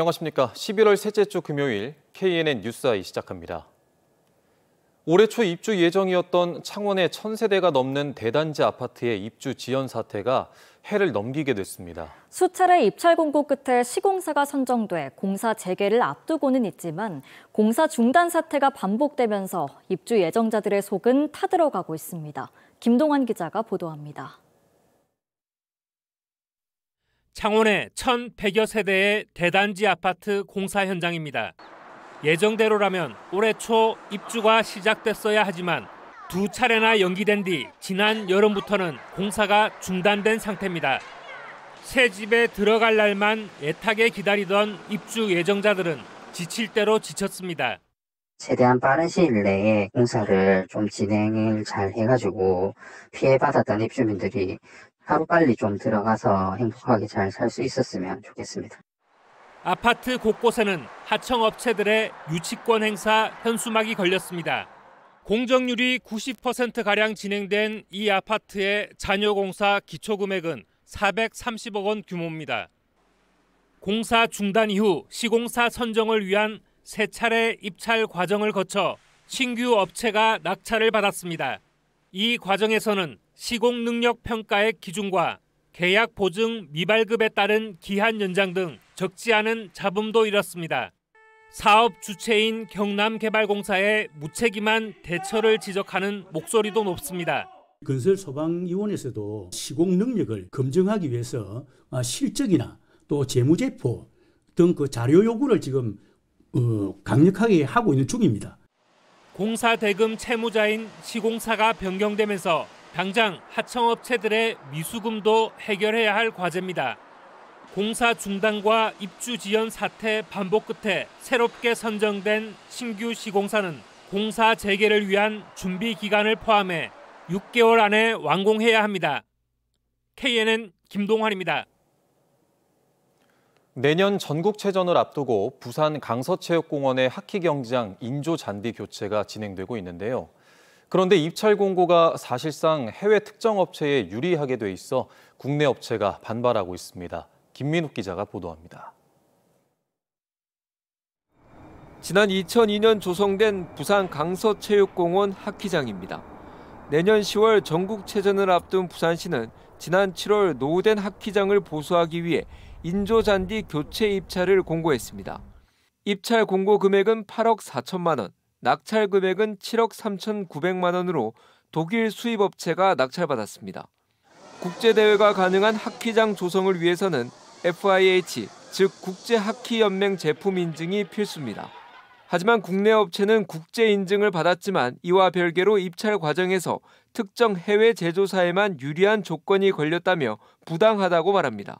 안녕하십니까. 11월 셋째 주 금요일 KNN 뉴스아이 시작합니다. 올해 초 입주 예정이었던 창원의 1,000세대가 넘는 대단지 아파트의 입주 지연 사태가 해를 넘기게 됐습니다. 수차례 입찰 공고 끝에 시공사가 선정돼 공사 재개를 앞두고는 있지만 공사 중단 사태가 반복되면서 입주 예정자들의 속은 타들어가고 있습니다. 김동환 기자가 보도합니다. 창원의 1,100여 세대의 대단지 아파트 공사 현장입니다. 예정대로라면 올해 초 입주가 시작됐어야 하지만 두 차례나 연기된 뒤 지난 여름부터는 공사가 중단된 상태입니다. 새 집에 들어갈 날만 애타게 기다리던 입주 예정자들은 지칠 대로 지쳤습니다. 최대한 빠른 시일 내에 공사를 좀 진행을 잘 해가지고 피해받았던 입주민들이 하루빨리 좀 들어가서 행복하게 잘 살 수 있었으면 좋겠습니다. 아파트 곳곳에는 하청업체들의 유치권 행사 현수막이 걸렸습니다. 공정률이 90%가량 진행된 이 아파트의 잔여공사 기초금액은 430억 원 규모입니다. 공사 중단 이후 시공사 선정을 위한 세 차례 입찰 과정을 거쳐 신규 업체가 낙찰을 받았습니다. 이 과정에서는 시공 능력 평가의 기준과 계약 보증 미발급에 따른 기한 연장 등 적지 않은 잡음도 일었습니다. 사업 주체인 경남개발공사의 무책임한 대처를 지적하는 목소리도 높습니다. 건설소방위원회에서도 시공 능력을 검증하기 위해서 실적이나 또 재무제표 등 그 자료 요구를 지금 강력하게 하고 있는 중입니다. 공사 대금 채무자인 시공사가 변경되면서 당장 하청업체들의 미수금도 해결해야 할 과제입니다. 공사 중단과 입주 지연 사태 반복 끝에 새롭게 선정된 신규 시공사는 공사 재개를 위한 준비 기간을 포함해 6개월 안에 완공해야 합니다. KNN 김동환입니다. 내년 전국체전을 앞두고 부산 강서체육공원의 하키 경기장 인조 잔디 교체가 진행되고 있는데요. 그런데 입찰 공고가 사실상 해외 특정 업체에 유리하게 돼 있어 국내 업체가 반발하고 있습니다. 김민욱 기자가 보도합니다. 지난 2002년 조성된 부산 강서체육공원 하키장입니다. 내년 10월 전국체전을 앞둔 부산시는 지난 7월 노후된 하키장을 보수하기 위해 인조잔디 교체 입찰을 공고했습니다. 입찰 공고 금액은 8억 4천만 원, 낙찰 금액은 7억 3,900만 원으로 독일 수입업체가 낙찰받았습니다. 국제대회가 가능한 하키장 조성을 위해서는 FIH, 즉 국제하키연맹 제품 인증이 필수입니다. 하지만 국내 업체는 국제 인증을 받았지만 이와 별개로 입찰 과정에서 특정 해외 제조사에만 유리한 조건이 걸렸다며 부당하다고 말합니다.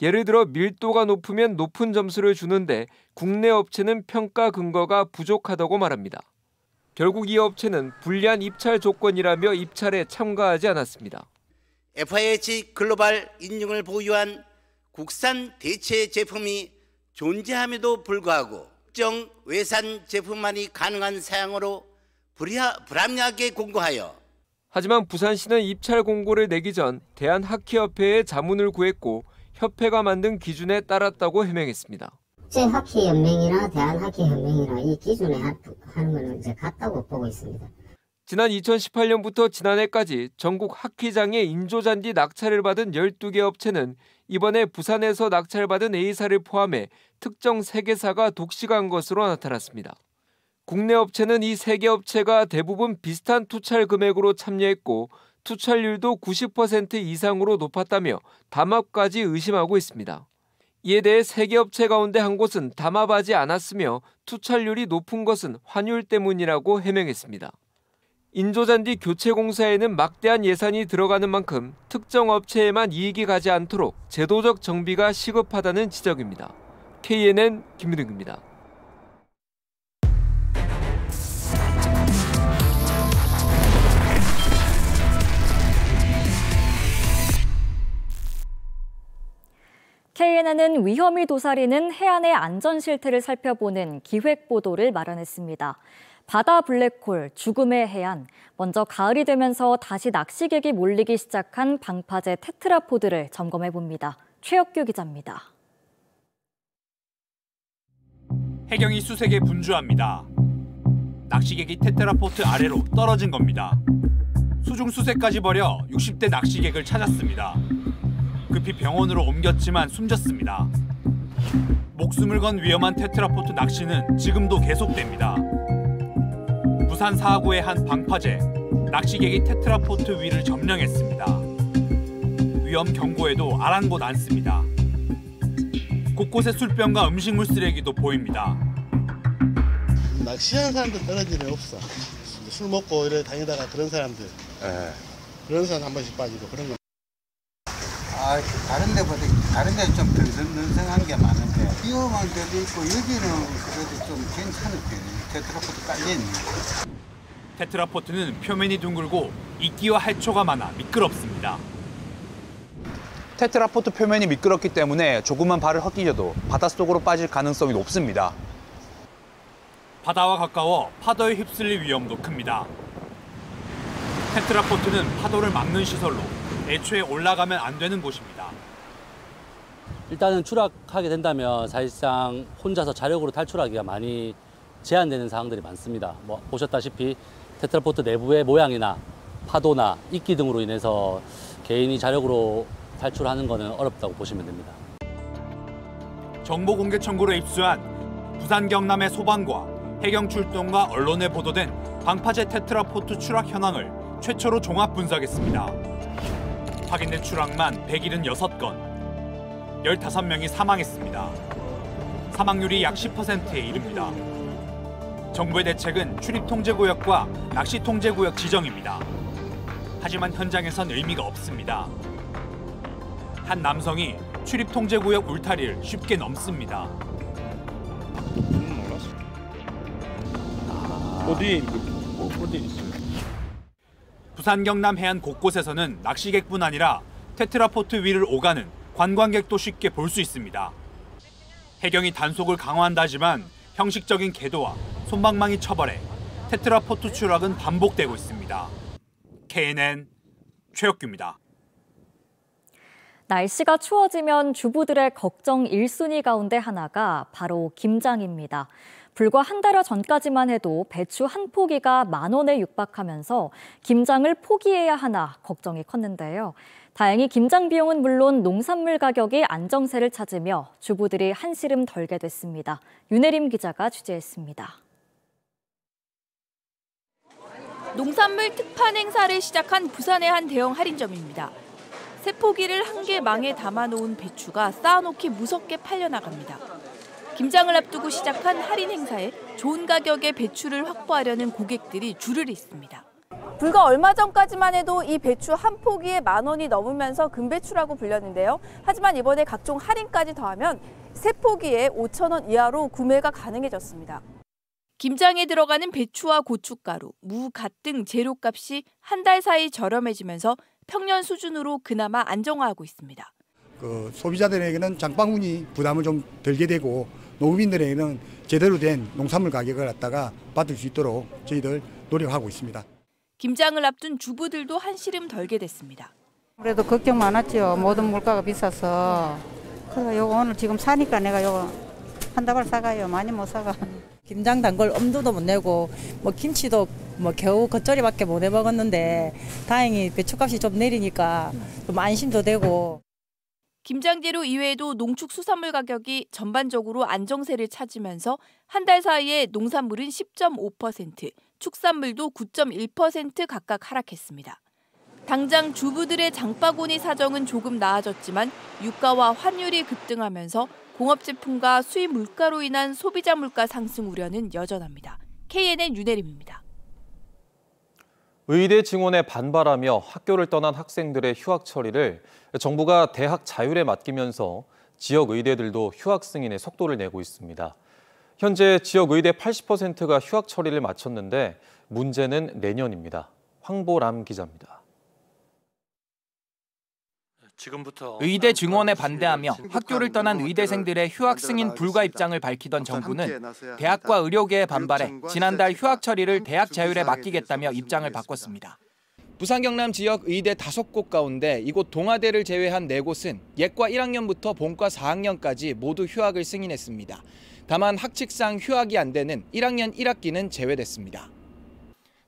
예를 들어 밀도가 높으면 높은 점수를 주는데 국내 업체는 평가 근거가 부족하다고 말합니다. 결국 이 업체는 불리한 입찰 조건이라며 입찰에 참가하지 않았습니다. FIH 글로벌 인증을 보유한 국산 대체 제품이 존재함에도 불구하고 특정 외산 제품만이 가능한 사양으로 불합리하게 공고하여 하지만 부산시는 입찰 공고를 내기 전 대한하키협회에 자문을 구했고 협회가 만든 기준에 따랐다고 해명했습니다. 국제하키연맹이나 대한하키연맹이나 이 기준에 하는 것은 이제 같다고 보고 있습니다. 지난 2018년부터 지난해까지 전국 하키장의 인조잔디 낙찰을 받은 12개 업체는 이번에 부산에서 낙찰받은 A사를 포함해 특정 3개사가 독식한 것으로 나타났습니다. 국내 업체는 이 3개 업체가 대부분 비슷한 투찰 금액으로 참여했고 투찰률도 90% 이상으로 높았다며 담합까지 의심하고 있습니다. 이에 대해 3개 업체 가운데 한 곳은 담합하지 않았으며 투찰률이 높은 것은 환율 때문이라고 해명했습니다. 인조잔디 교체 공사에는 막대한 예산이 들어가는 만큼 특정 업체에만 이익이 가지 않도록 제도적 정비가 시급하다는 지적입니다. KNN 김민욱입니다. KNN은 위험이 도사리는 해안의 안전 실태를 살펴보는 기획 보도를 마련했습니다. 바다 블랙홀, 죽음의 해안, 먼저 가을이 되면서 다시 낚시객이 몰리기 시작한 방파제 테트라포드를 점검해봅니다. 최혁규 기자입니다. 해경이 수색에 분주합니다. 낚시객이 테트라포트 아래로 떨어진 겁니다. 수중 수색까지 벌여 60대 낚시객을 찾았습니다. 급히 병원으로 옮겼지만 숨졌습니다. 목숨을 건 위험한 테트라포트 낚시는 지금도 계속됩니다. 부산 사하구의 한 방파제, 낚시객이 테트라포트 위를 점령했습니다. 위험 경고에도 아랑곳 않습니다. 곳곳에 술병과 음식물 쓰레기도 보입니다. 낚시하는 사람들 떨어질 일 없어. 술 먹고 이래 다니다가 그런 사람들, 그런 사람 한 번씩 빠지고 그런 거. 다른 데는 좀 덜성덜성한 게 많은데 위험한 데도 있고 여기는 그래도 좀 괜찮은 편이에요. 테트라포트 깔려있는. 테트라포트는 표면이 둥글고 이끼와 해초가 많아 미끄럽습니다. 테트라포트 표면이 미끄럽기 때문에 조금만 발을 헛디뎌도 바닷속으로 빠질 가능성이 높습니다. 바다와 가까워 파도에 휩쓸릴 위험도 큽니다. 테트라포트는 파도를 막는 시설로 애초에 올라가면 안 되는 곳입니다. 일단은 추락하게 된다면 사실상 혼자서 자력으로 탈출하기가 많이 제한되는 상황들이 많습니다. 보셨다시피 테트라포트 내부의 모양이나 파도나 이끼 등으로 인해서 개인이 자력으로 탈출하는 것은 어렵다고 보시면 됩니다. 정보 공개 청구로 입수한 부산 경남의 소방과 해경 출동과 언론에 보도된 방파제 테트라포트 추락 현황을 최초로 종합 분석했습니다. 확인된 추락만 176건, 15명이 사망했습니다. 사망률이 약 10%에 이릅니다. 정부의 대책은 출입통제구역과 낚시통제구역 지정입니다. 하지만 현장에선 의미가 없습니다. 한 남성이 출입통제구역 울타리를 쉽게 넘습니다. 어디 있어요? 부산 경남 해안 곳곳에서는 낚시객뿐 아니라 테트라포트 위를 오가는 관광객도 쉽게 볼 수 있습니다. 해경이 단속을 강화한다지만 형식적인 계도와 솜방망이 처벌에 테트라포트 추락은 반복되고 있습니다. KNN 최혁규입니다. 날씨가 추워지면 주부들의 걱정 1순위 가운데 하나가 바로 김장입니다. 불과 한 달여 전까지만 해도 배추 한 포기가 10,000원에 육박하면서 김장을 포기해야 하나 걱정이 컸는데요. 다행히 김장 비용은 물론 농산물 가격이 안정세를 찾으며 주부들이 한시름 덜게 됐습니다. 윤혜림 기자가 취재했습니다. 농산물 특판 행사를 시작한 부산의 한 대형 할인점입니다. 새 포기를 한 개 망에 담아놓은 배추가 쌓아놓기 무섭게 팔려나갑니다. 김장을 앞두고 시작한 할인 행사에 좋은 가격의 배추를 확보하려는 고객들이 줄을 잇습니다. 불과 얼마 전까지만 해도 이 배추 한 포기에 10,000원이 넘으면서 금배추라고 불렸는데요. 하지만 이번에 각종 할인까지 더하면 세 포기에 5,000원 이하로 구매가 가능해졌습니다. 김장에 들어가는 배추와 고춧가루, 무, 갓 등 재료값이 한 달 사이 저렴해지면서 평년 수준으로 그나마 안정화하고 있습니다. 소비자들에게는 장바구니 부담을 좀 덜게 되고 농민들에게는 제대로 된 농산물 가격을 갖다가 받을 수 있도록 저희들 노력하고 있습니다. 김장을 앞둔 주부들도 한시름 덜게 됐습니다. 그래도 걱정 많았죠. 모든 물가가 비싸서. 그래서 요거 오늘 지금 사니까 내가 요거 한 다발 사가요. 많이 못 사가. 김장 담글 엄두도 못 내고 김치도 겨우 겉절이밖에 못 해 먹었는데 다행히 배추값이 좀 내리니까 좀 안심도 되고. 김장재료 이외에도 농축수산물 가격이 전반적으로 안정세를 찾으면서 한 달 사이에 농산물은 10.5%, 축산물도 9.1% 각각 하락했습니다. 당장 주부들의 장바구니 사정은 조금 나아졌지만 유가와 환율이 급등하면서 공업제품과 수입 물가로 인한 소비자 물가 상승 우려는 여전합니다. KNN 윤혜림입니다. 의대 증원에 반발하며 학교를 떠난 학생들의 휴학 처리를 정부가 대학 자율에 맡기면서 지역 의대들도 휴학 승인에 속도를 내고 있습니다. 현재 지역 의대 80%가 휴학 처리를 마쳤는데 문제는 내년입니다. 황보람 기자입니다. 의대 증원에 반대하며 학교를 떠난 의대생들의 휴학 승인 불가 입장을 밝히던 정부는 대학과 의료계의 반발에 지난달 휴학 처리를 대학 자율에 맡기겠다며 입장을 바꿨습니다. 부산 경남 지역 의대 5곳 가운데 이곳 동아대를 제외한 4곳은 예과 1학년부터 본과 4학년까지 모두 휴학을 승인했습니다. 다만 학칙상 휴학이 안 되는 1학년 1학기는 제외됐습니다.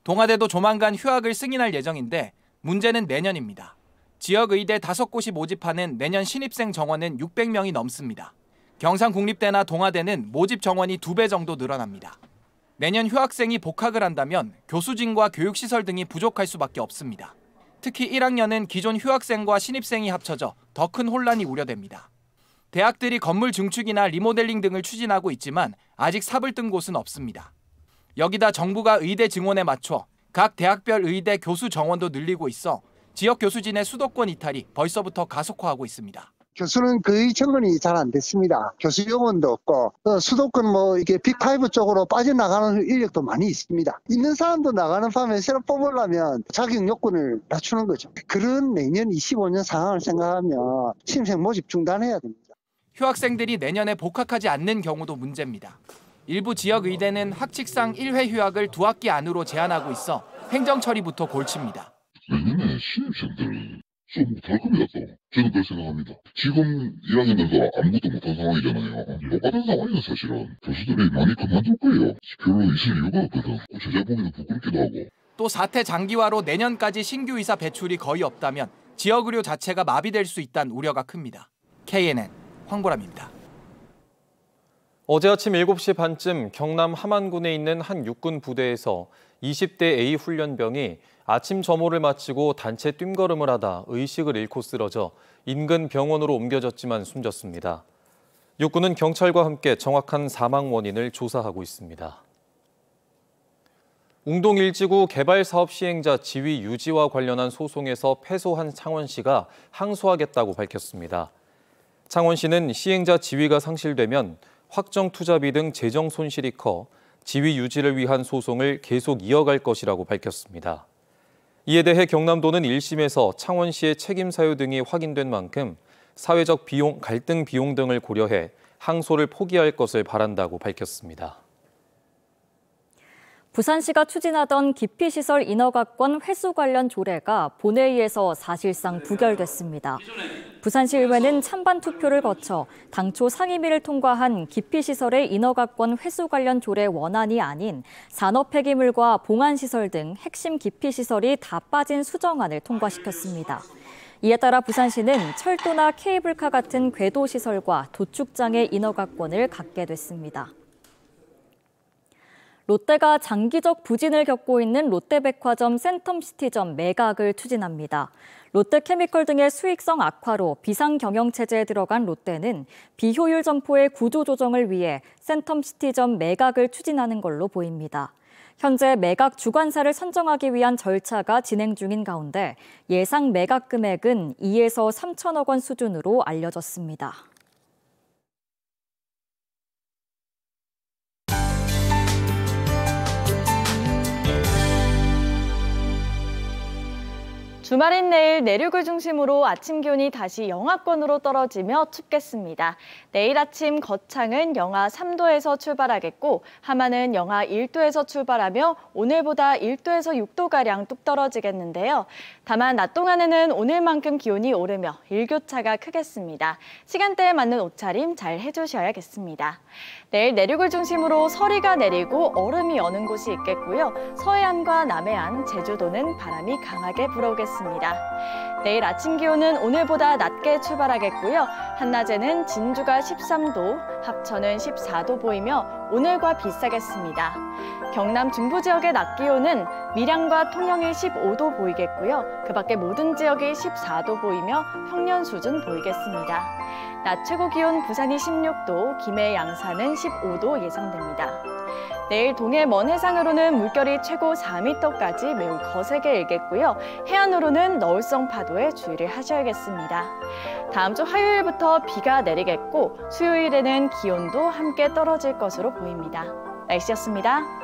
동아대도 조만간 휴학을 승인할 예정인데 문제는 내년입니다. 지역 의대 5곳이 모집하는 내년 신입생 정원은 600명이 넘습니다. 경상국립대나 동아대는 모집 정원이 2배 정도 늘어납니다. 내년 휴학생이 복학을 한다면 교수진과 교육시설 등이 부족할 수밖에 없습니다. 특히 1학년은 기존 휴학생과 신입생이 합쳐져 더 큰 혼란이 우려됩니다. 대학들이 건물 증축이나 리모델링 등을 추진하고 있지만 아직 삽을 뜬 곳은 없습니다. 여기다 정부가 의대 증원에 맞춰 각 대학별 의대 교수 정원도 늘리고 있어 지역 교수진의 수도권 이탈이 벌써부터 가속화하고 있습니다. 교수는 거의 정원이 잘 안 됐습니다. 교수 요원도 없고 수도권 이게 빅5 쪽으로 빠져나가는 인력도 많이 있습니다. 있는 사람도 나가는 밤에 새로 뽑으려면 자격 요건을 낮추는 거죠. 그런 내년 25년 상황을 생각하면 신입생 모집 중단해야 됩니다. 휴학생들이 내년에 복학하지 않는 경우도 문제입니다. 일부 지역 의대는 학칙상 1회 휴학을 2학기 안으로 제한하고 있어 행정 처리부터 골칩니다. 내년에 신입생들은 수업 못할 겁니다. 저는 그렇게 생각합니다. 지금 1학년들도 아무것도 못한 상황이잖아요. 똑같은 상황이에요, 사실은. 교수들이 많이 그만둘 거예요. 별로 있을 이유가 없거든. 제자 보기도 부끄럽기도 하고. 또 사태 장기화로 내년까지 신규 의사 배출이 거의 없다면 지역 의료 자체가 마비될 수 있다는 우려가 큽니다. KNN 황보람입니다. 어제 아침 7시 반쯤 경남 함안군에 있는 한 육군 부대에서 20대 A 훈련병이 아침 점호를 마치고 단체 뜀걸음을 하다 의식을 잃고 쓰러져 인근 병원으로 옮겨졌지만 숨졌습니다. 육군은 경찰과 함께 정확한 사망 원인을 조사하고 있습니다. 웅동 1지구 개발 사업 시행자 지위 유지와 관련한 소송에서 패소한 창원시가 항소하겠다고 밝혔습니다. 창원시는 시행자 지위가 상실되면 확정 투자비 등 재정 손실이 커 지위 유지를 위한 소송을 계속 이어갈 것이라고 밝혔습니다. 이에 대해 경남도는 1심에서 창원시의 책임 사유 등이 확인된 만큼 사회적 비용, 갈등 비용 등을 고려해 항소를 포기할 것을 바란다고 밝혔습니다. 부산시가 추진하던 기피시설 인허가권 회수 관련 조례가 본회의에서 사실상 부결됐습니다. 부산시의회는 찬반 투표를 거쳐 당초 상임위를 통과한 기피시설의 인허가권 회수 관련 조례 원안이 아닌 산업 폐기물과 봉안시설 등 핵심 기피시설이 다 빠진 수정안을 통과시켰습니다. 이에 따라 부산시는 철도나 케이블카 같은 궤도시설과 도축장의 인허가권을 갖게 됐습니다. 롯데가 장기적 부진을 겪고 있는 롯데백화점 센텀시티점 매각을 추진합니다. 롯데케미컬 등의 수익성 악화로 비상경영체제에 들어간 롯데는 비효율 점포의 구조조정을 위해 센텀시티점 매각을 추진하는 걸로 보입니다. 현재 매각 주관사를 선정하기 위한 절차가 진행 중인 가운데 예상 매각 금액은 2에서 3천억 원 수준으로 알려졌습니다. 주말인 내일 내륙을 중심으로 아침 기온이 다시 영하권으로 떨어지며 춥겠습니다. 내일 아침 거창은 영하 3도에서 출발하겠고 함안은 영하 1도에서 출발하며 오늘보다 1도에서 6도가량 뚝 떨어지겠는데요. 다만 낮 동안에는 오늘만큼 기온이 오르며 일교차가 크겠습니다. 시간대에 맞는 옷차림 잘 해주셔야겠습니다. 내일 내륙을 중심으로 서리가 내리고 얼음이 어는 곳이 있겠고요. 서해안과 남해안, 제주도는 바람이 강하게 불어오겠습니다. 내일 아침 기온은 오늘보다 낮게 출발하겠고요. 한낮에는 진주가 13도, 합천은 14도 보이며 오늘과 비슷하겠습니다. 경남 중부 지역의 낮 기온은 밀양과 통영이 15도 보이겠고요. 그 밖에 모든 지역이 14도 보이며 평년 수준 보이겠습니다. 낮 최고 기온 부산이 16도, 김해 양산은 15도 예상됩니다. 내일 동해 먼 해상으로는 물결이 최고 4m까지 매우 거세게 일겠고요. 해안으로는 너울성 파도에 주의를 하셔야겠습니다. 다음 주 화요일부터 비가 내리겠고 수요일에는 기온도 함께 떨어질 것으로 보입니다. 날씨였습니다.